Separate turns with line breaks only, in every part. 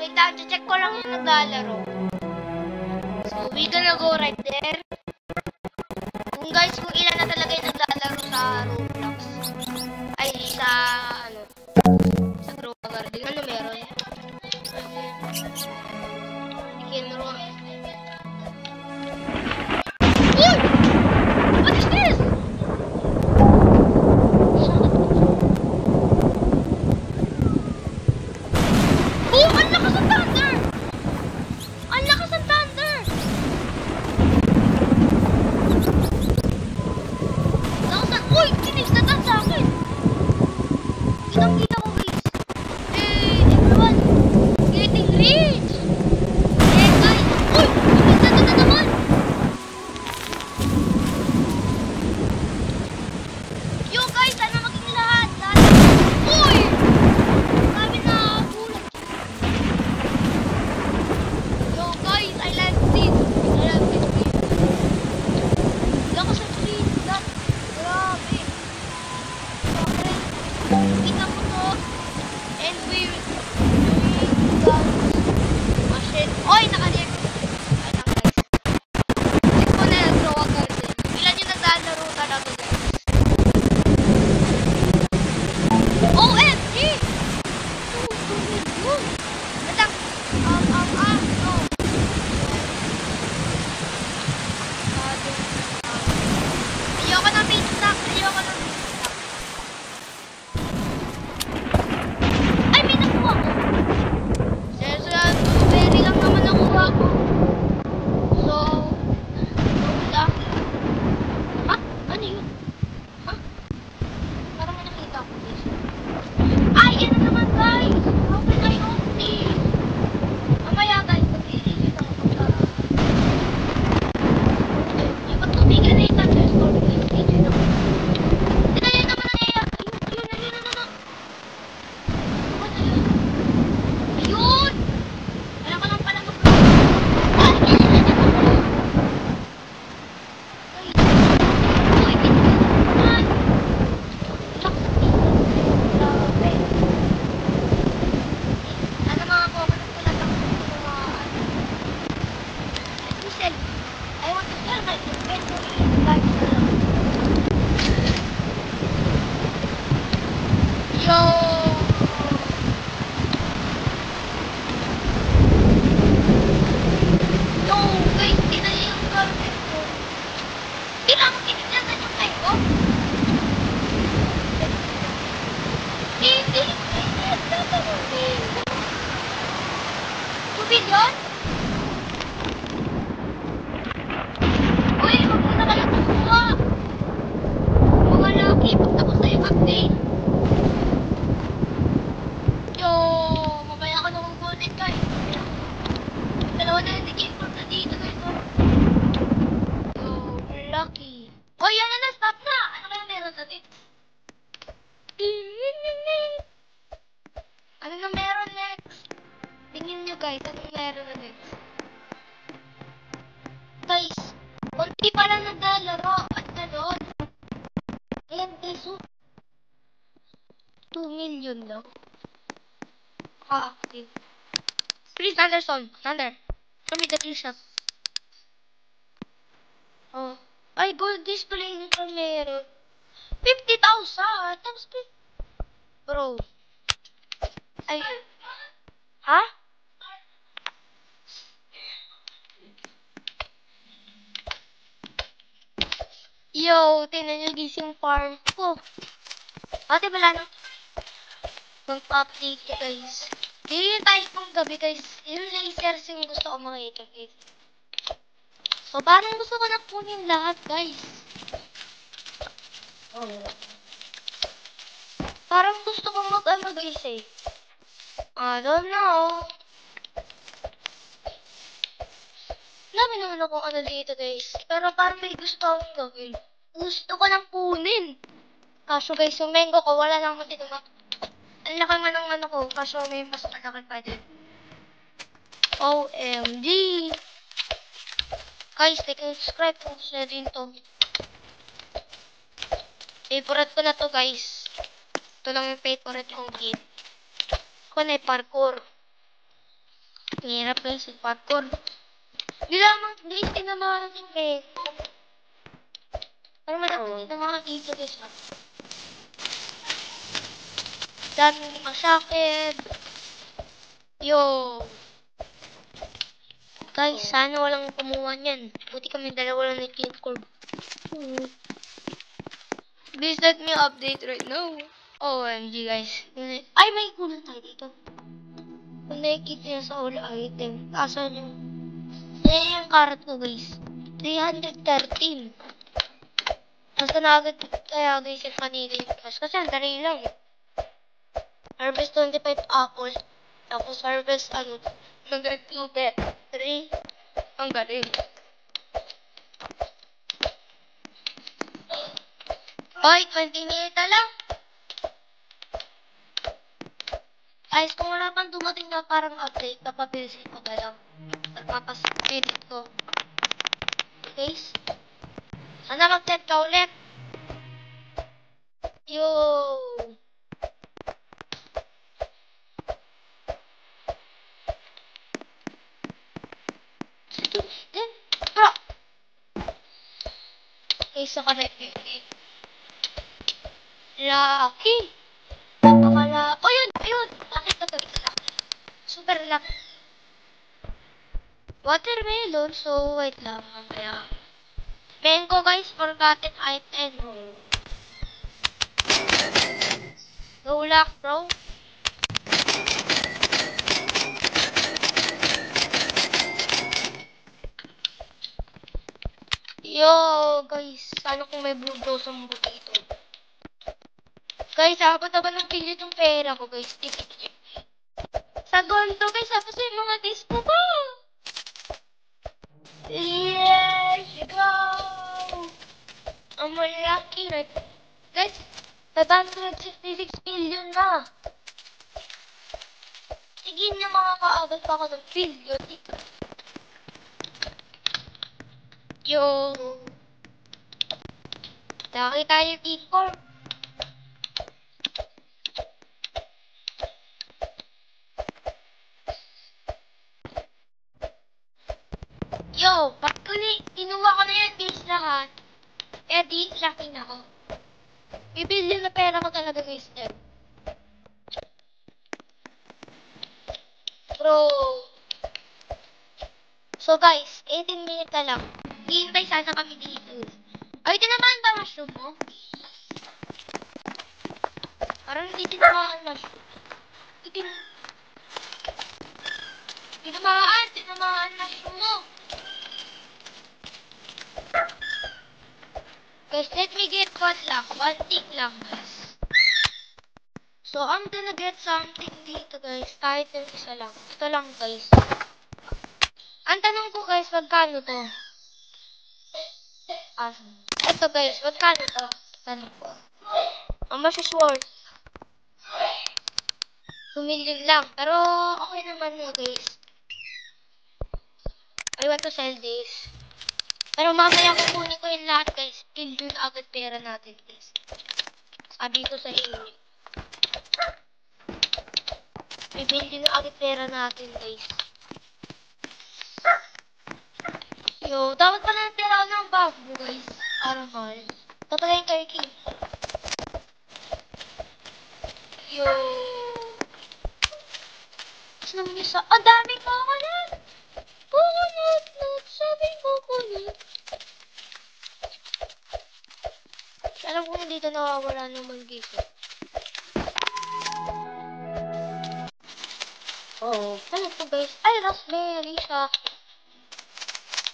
Wait lang, check ko lang yung naglalaro. So, we gonna go right there. Kung guys, kung ilan na talaga yung naglalaro sa Roblox. Ay, sa, ano, sa Grow Garden. Ano meron? Kinro. Uy! What is this? Oh, ang lakas ng thunder! Ang lakas ng thunder! Uy! Tinigtatan sa akin! Kitang-kita ko guys! Hey! Everyone! Getting rich! Hey guys! Uy! Tinigtatan na naman! Yo guys! Sana maging lahat! Uy! Kami na bulat! Yo guys! I love this! I love this game! Lakas ang screen! Grabe! Kita mo to. And we're doing guns. Machine. Oy! Naka-react. Alam guys. Check ko na yung Grow Garden. Ilan yung naglalaro talaga guys? OMG! 2 million! Matang. No. Ayoko na pizza. Ayoko na pizza. Ay, may nakuha ko. Very lang naman nakuha ko. So, lucky. Ha? Ano yun? Ha? Parang may nakita ko guys. Ay, yan na naman guys. How can I own this? Mamaya guys, mag-i-edit ako pagka. Ay, ba't tumigan na yung thunderstorm guys? Edit ako. Yan naman nangyayari. Ayun. Ano yun? Ayun! Wala ka lang pala mag-vlog. Ay! Ay! Uy! Ay! Lakas ang tingin. Grabe. Sana mga coconut ko lang ako ng mga ano. Let me sell. I want to sell my inventory. Guys, Yo! Yo, guys, tinali yung garden ko. Kailangan tinignan yung mic ko. Hindi. 2 billion? Uy, wag mo na kayo kumuha. Mga lucky, pag tapos na yung update. Yo, mamaya ka na mag-ulit guys. Dalawa na yung nag-import na dito guys. Yo, lucky. Oh, yan na, stop na. Ano kaya meron natin? Ano na meron next? Tingin nyo guys, ano meron na next? Guys, konti pa lang naglalaro at ganon. Ayan guys, 2 million lang. Active. Please, Anderson. Thunder. Show me the kill shot. Oh. Ay, gold display nito meron. 50,000. Tapos, bro. Ay. Ha? Yo, tingnan nyo gising farm ko. Ate, wala na. Mag-update guys. Hindi tayo pang gabi guys. Yung lasers yung gusto ko makita guys. So, parang gusto ko na kunin lahat guys. Parang gusto ko mag-ano guys eh. I don't know. Dami naman akong ano dito guys. Pero parang may gusto akong gawin. Gusto ko lang kunin. Kaso guys, yung mango ko wala lang ako tinuma. Ang laki nga ng ano ko. Kaso may mas malaki pa din. OMG. Guys, like and subscribe kung gusto na din to. Favorite ko na to guys. Ito lang yung favorite kong game. Ako na parkour. Hirap guys, yung parkour. Hindi lamang, guys, tinamaan yung cake. Parang malapit tinamaan dito guys. Dami masakit. Yo. Guys, sana walang kumuha niyan. Buti kami dalawa lang na-kill cord. Please let me update right now. OMG guys. Ay, may kulang tayo dito. Kung nakikita niya sa all item. Asan yung... Yan yung carrot ko guys. 313. Nasa na agad kaya guys yung kanina yung plus. Kasi ang dali lang. Harvest 25 apples. Tapos harvest ano. Hanggang 2 bet. 3. Ang galing. Hoy, 20 minutes na lang. Guys, kung wala pang dumating na parang update, papabilisin ko na lang. At papaspirit ko. Guys, sana mag-10 ka ulit. Yo. Then, bro. Guys, saka na Lucky. Napakala. Oh, yun. Ayun. Nakita to. Super lucky. Watermelon. So, wait lang. Kaya. Mango, guys. Forgotten item. No luck, bro. Yo, guys. Sana kung may blue blossom dito. Guys, abot na ba ng pilit yung pera ko, guys? Sa gondo, guys. Tapos yung mga disco pa. Yes, go! I'm lucky, right? Guys, 566 million na. Sige na makakaagad pa ako ng billion. Yo. Nakakita yung T-Corp. Yo, pag kinuha ko na yan, guys, lahat. Eh, di, laki na ako. Bibili na pera ko talaga, guys, yan. Bro. So, guys, 18 minutes na lang. Hihintay sana kami dito. Ay, tinamaan ba mushroom mo? Parang hindi tinamaan mushroom. Tinamaan mushroom mo. Guys, let me get one lang. One thing lang, guys. So, I'm gonna get something dito, guys. Kahit yung isa lang. Ito lang, guys. Ang tanong ko, guys, magkano to? Ito, guys, magkano to? Tanong ko. Ang masusword. 2 million lang. Pero, okay naman mo, guys. I want to sell this. Pero mamaya kukunin ko yung lahat, guys. Billion agad pera natin, guys. Sabi ko sa inyo. Billion agad pera natin, guys. Yo, dapat pala natira ako ng bago, guys. Aramal. Tatagayin kayo, King. Yo. Tapos naman isa. Ang daming coconut! Coconut! Sabing coconut. Alam ko na dito nawawala naman, guys. Oh, ano po, guys? Ay, raspberry siya.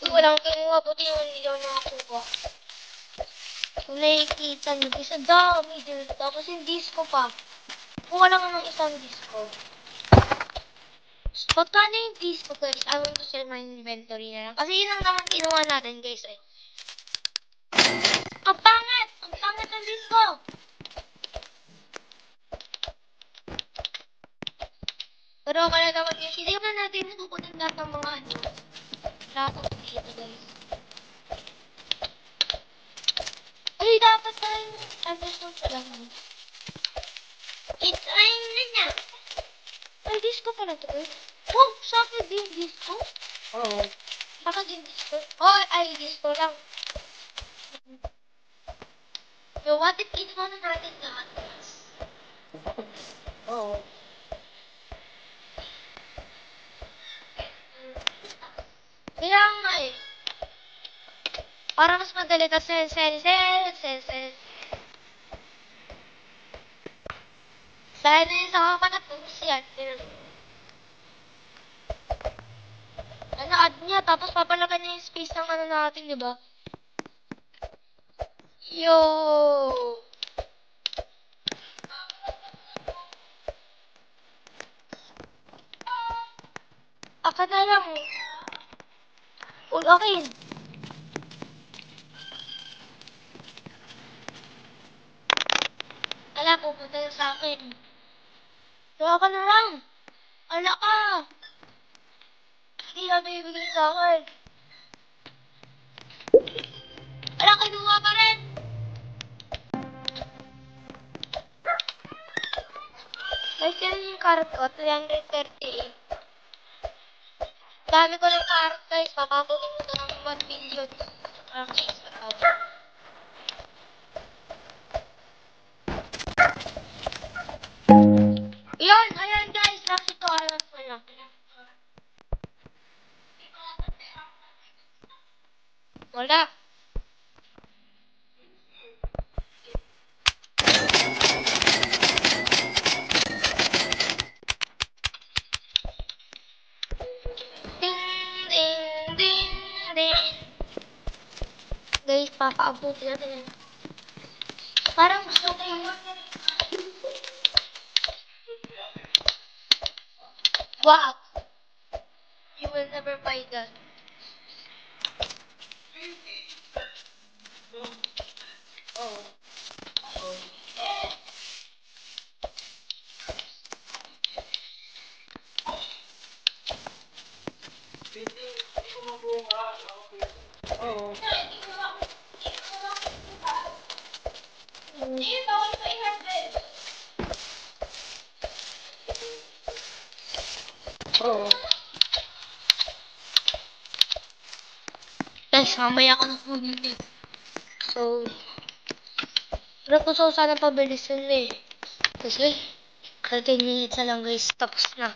Walang kinuha, buti yung hindi daw nakakuha. Kung nakikita nyo, guys, ang dami dito. Tapos yung disco pa. Kuha lang ng isang disco. Pagkano yung disco, guys? I want to sell my inventory na lang. Kasi yun lang naman kinuha natin, guys. Eh. Ang pangat! Ang pangat ng disco! Pero okay na naman yun. Hindi naman natin nakukunin lahat ng mga ano. Lahat ng dito, guys. Ay, dapat tayo. Understood sa lang. It's time na na. Ay, disco pala to, guys. Oh, sa akin din disco?
Oo.
Baka din disco? Oh, ay, disco lang. Yo, what if kinuha na natin lahat, guys?
Oo.
Kaya nga eh. Para mas madali kasi sel. Dahil na yun sa mga panatubos yan. Ano, add niya, tapos papalagan niya yung space ng ano natin, di ba? Yo! Aka na lang. Uy, okay. Ala, pupunta yun sa akin. Gawa ka na lang. Ala ka. Hindi na bibigay sa akin. Ala, kinuha pa rin. Guys, yan yung carrot ko. 338. Dami ko ng carrot, guys. Papabukin ko ng 1 million. Okay, sarap. Yan, ayan guys. Bakit ito alam ko lang. Wala. Ding, ding, ding, ding. Guys, papaabuti natin. Parang gusto ko yung... Wow! You will never buy that.
Oo. Oo. Oo.
Guys, mamaya ako ng pumili. So, pero gusto ko sana pabilis yun eh. Kasi, 13 minutes na lang guys, tapos na.